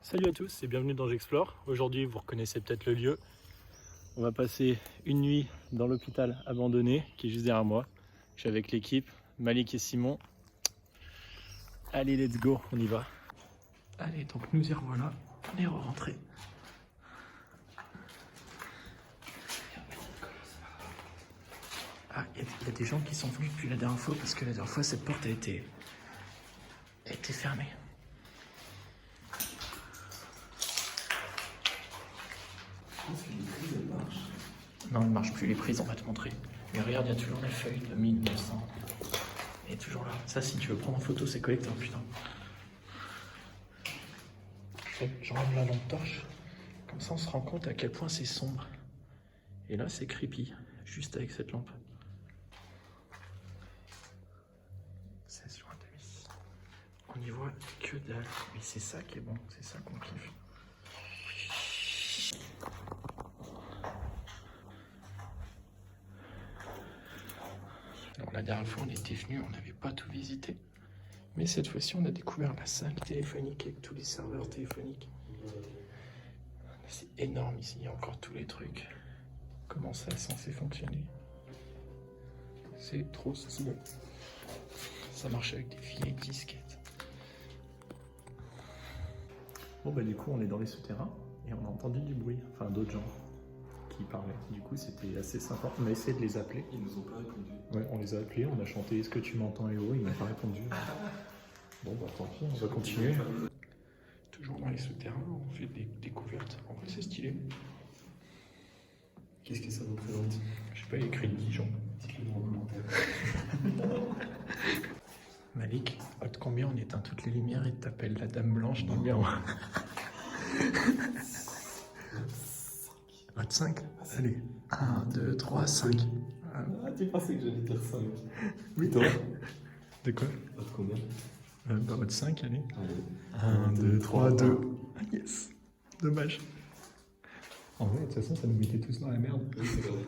Salut à tous et bienvenue dans J'Explore. Aujourd'hui, vous reconnaissez peut-être le lieu. On va passer une nuit dans l'hôpital abandonné qui est juste derrière moi. Je suis avec l'équipe, Malik et Simon. Allez, let's go, on y va. Allez, donc nous y revoilà. On est rentré. Ah, il y a des gens qui sont venus depuis la dernière fois parce que la dernière fois, cette porte a été fermée. Non, elle marche plus, les prises, on va te montrer. Mais regarde, il y a toujours la feuille de 1900. Elle est toujours là. Ça, si tu veux prendre en photo, c'est collecteur, putain. J'enlève la lampe torche. Comme ça, on se rend compte à quel point c'est sombre. Et là, c'est creepy, juste avec cette lampe. 16 juin 2006. On y voit que dalle. Mais c'est ça qui est bon, c'est ça qu'on kiffe. Alors, la dernière fois, on était venu, on n'avait pas tout visité. Mais cette fois-ci, on a découvert la salle téléphonique avec tous les serveurs téléphoniques. C'est énorme ici, il y a encore tous les trucs. Comment ça est censé fonctionner? C'est trop stylé. Ça marche avec des vieilles disquettes. Bon bah du coup, on est dans les souterrains et on a entendu du bruit, enfin d'autres gens qui parlaient. Du coup, c'était assez sympa. On a essayé de les appeler. Ils nous ont pas répondu. Ouais, on les a appelés, on a chanté Est-ce que tu m'entends Héros? Ils n'ont pas répondu. Bon bah tant pis, on va continuer. Toujours dans les souterrains, on fait des découvertes. En vrai, c'est stylé. Qu'est-ce que ça représente? Je sais pas, il y a écrit Dijon. Dites-le en commentaire. Malik, hâte combien on éteint toutes les lumières et t'appelles la dame blanche dans le miroir. Hâte 5? Allez. 1, 2, 3, 5. Ah, tu pensais que j'allais dire 5. Oui, toi? De quoi? Hâte combien? Bah, hâte 5, allez. Allez. 1, 2, 3, 2. Ah, yes. Dommage. En vrai, de toute façon, ça nous mettait tous dans la merde. Oui, c'est vrai.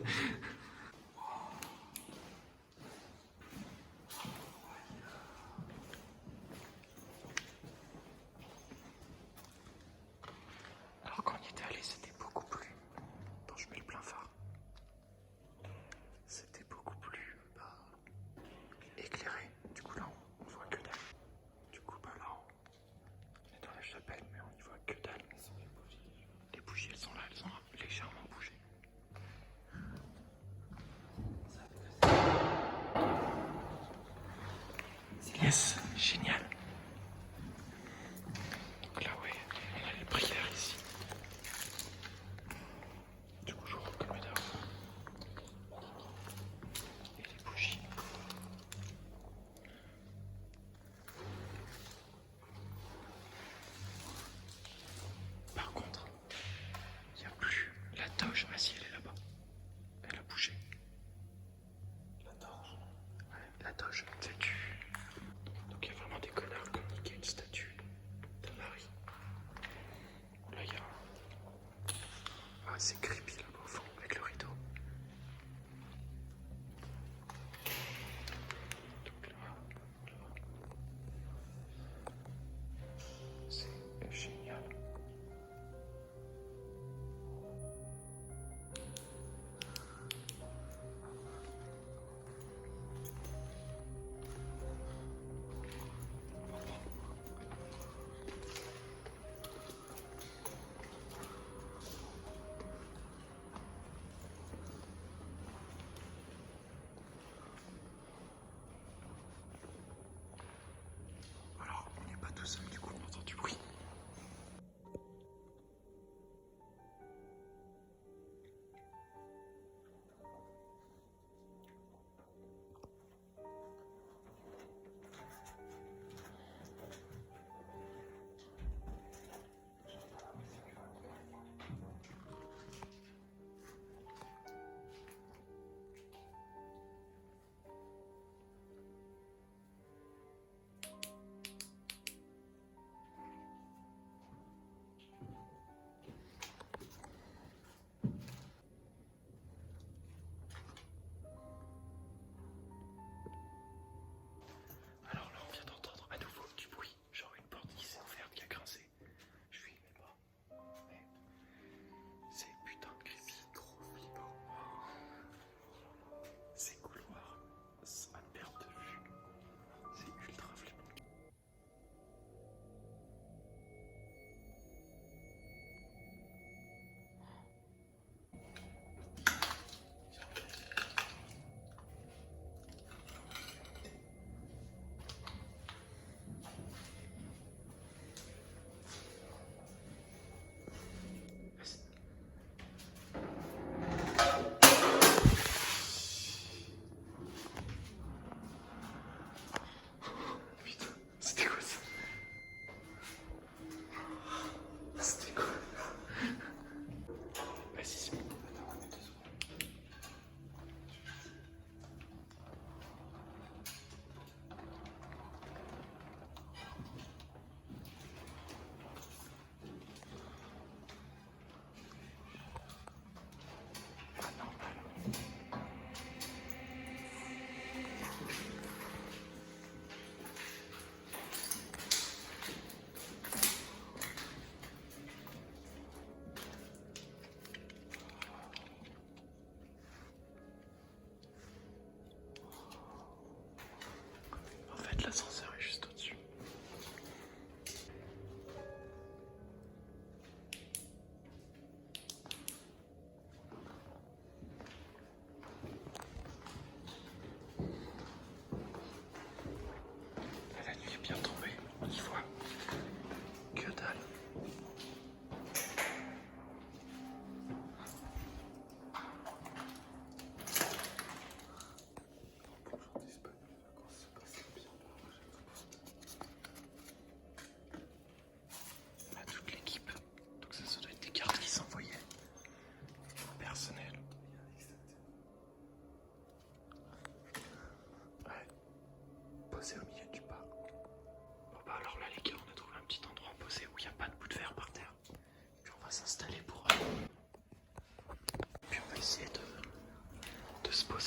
Alors quand on y était allé, c'était beaucoup plus... Attends, je mets le plein phare. C'était beaucoup plus éclairé. Du coup là, on voit que dalle. Du coup, bah là, on est dans la chapelle, mais on y voit que dalle. Les bougies, elles sont là, elles ont légèrement bougé. Yes, génial. Donc là, ouais, on a les prières ici. Du coup, je vous recommande d'avoir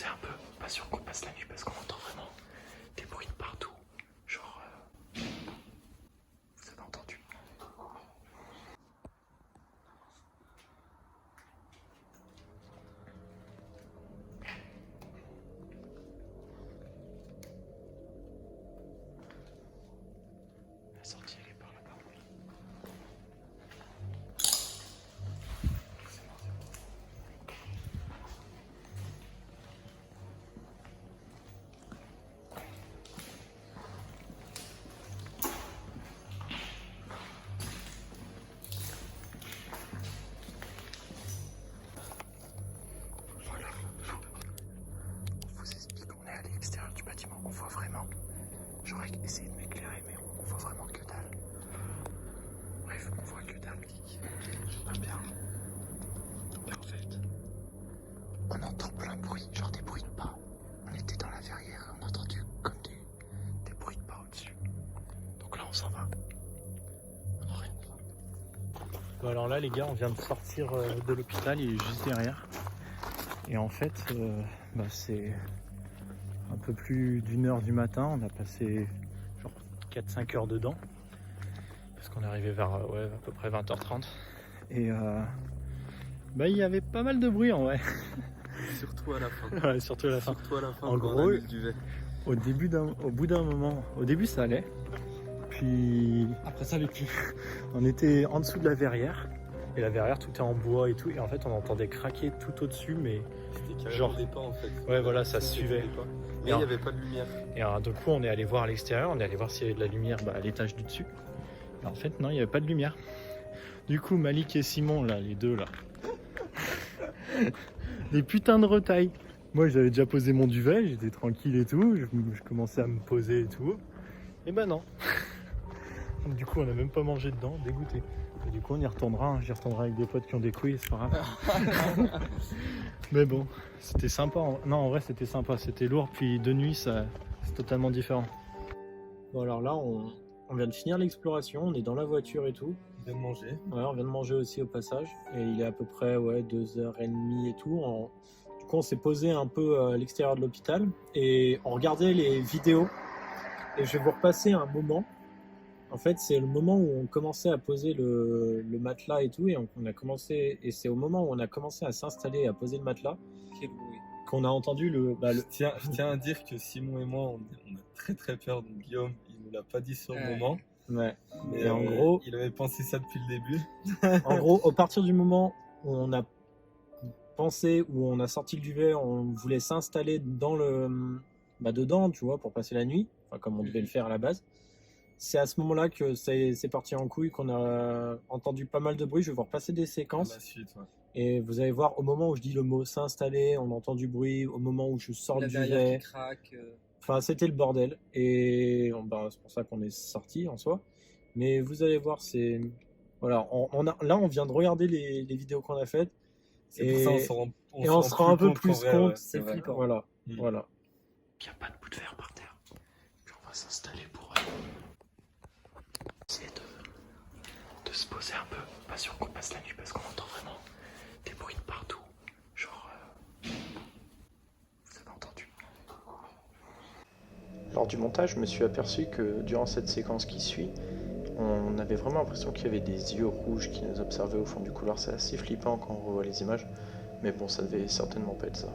poser un peu, pas sûr qu'on passe la nuit parce qu'on entend vraiment des bruits de partout. Genre, vous avez entendu? La sortie elle est par là-bas. Voilà. On vous explique, on est à l'extérieur du bâtiment, on voit vraiment. J'aurais essayé de m'éclairer, mais on voit vraiment que dalle. Bref, on voit que dalle. Pas bien. Et en fait, on entend plein de bruits, genre des bruits de pas. On était dans la verrière et on a entendu comme des bruits de pas au-dessus. Donc là, on s'en va. On n'a rien à faire. Bon, alors là, les gars, on vient de sortir de l'hôpital, il est juste derrière. Et en fait, c'est un peu plus d'1h du matin. On a passé genre 4-5 heures dedans. Parce qu'on est arrivé vers à peu près 20h30. Et il y avait pas mal de bruit en vrai. Surtout à la fin. Ouais, surtout à la fin. Surtout à la fin. En quand gros, on a mis le duvet. Au bout d'un moment, au début ça allait. Puis après ça allait plus. On était en dessous de la verrière. Et la verrière tout est en bois et tout. Et en fait on entendait craquer tout au-dessus. Mais C'était genre carrément des pas en fait. ouais, voilà, ça se suivait. Mais il n'y avait pas de lumière. Et alors, du coup, on est allé voir à l'extérieur, on est allé voir s'il y avait de la lumière à l'étage du dessus. Et en fait, non, il n'y avait pas de lumière. Du coup, Malik et Simon, là, les deux là, des putains de retailles. Moi, j'avais déjà posé mon duvet, j'étais tranquille et tout, je commençais à me poser et tout. Et ben non. Du coup, on n'a même pas mangé dedans, dégoûté. Et du coup, on y retournera, hein. J'y retournerai avec des potes qui ont des couilles, c'est pas grave. Mais bon, c'était sympa. Non, en vrai, c'était sympa. C'était lourd, puis de nuit, c'est totalement différent. Bon, alors là, on vient de finir l'exploration. On est dans la voiture et tout. On vient de manger. Ouais, on vient de manger aussi au passage. Et il est à peu près 2h30 et tout. Du coup, on s'est posé un peu à l'extérieur de l'hôpital et on regardait les vidéos. Et je vais vous repasser un moment. En fait, c'est le moment où on commençait à poser le matelas et tout, et et c'est au moment où on a commencé à s'installer et à poser le matelas qu'on a entendu Je tiens à dire que Simon et moi, on a très très peur. Donc Guillaume, il nous l'a pas dit sur le moment. Ouais. Mais Et en gros, il avait pensé ça depuis le début. en gros, au partir du moment où on a pensé, où on a sorti le duvet, on voulait s'installer dans dedans, tu vois, pour passer la nuit, enfin comme on devait le faire à la base. C'est à ce moment-là que c'est parti en couille, qu'on a entendu pas mal de bruit. Je vais vous repasser des séquences. La suite, ouais. Et vous allez voir, au moment où je dis le mot s'installer, on entend du bruit. Au moment où je sors le duvet, craque. enfin, c'était le bordel. Et c'est pour ça qu'on est sorti en soi. Mais vous allez voir, c'est. Voilà, là, on vient de regarder les vidéos qu'on a faites. C'est pour ça on se rend un peu plus compte. Ouais, C'est flippant. Voilà. Mm. Voilà. Il n'y a pas de bout de verre par terre. Puis on va s'installer pour essayer de se poser un peu. Pas sûr qu'on passe la nuit parce qu'on entend vraiment des bruits de partout. Genre, vous avez entendu? Lors du montage, je me suis aperçu que durant cette séquence qui suit, on avait vraiment l'impression qu'il y avait des yeux rouges qui nous observaient au fond du couloir. C'est assez flippant quand on revoit les images. Mais bon, ça devait certainement pas être ça.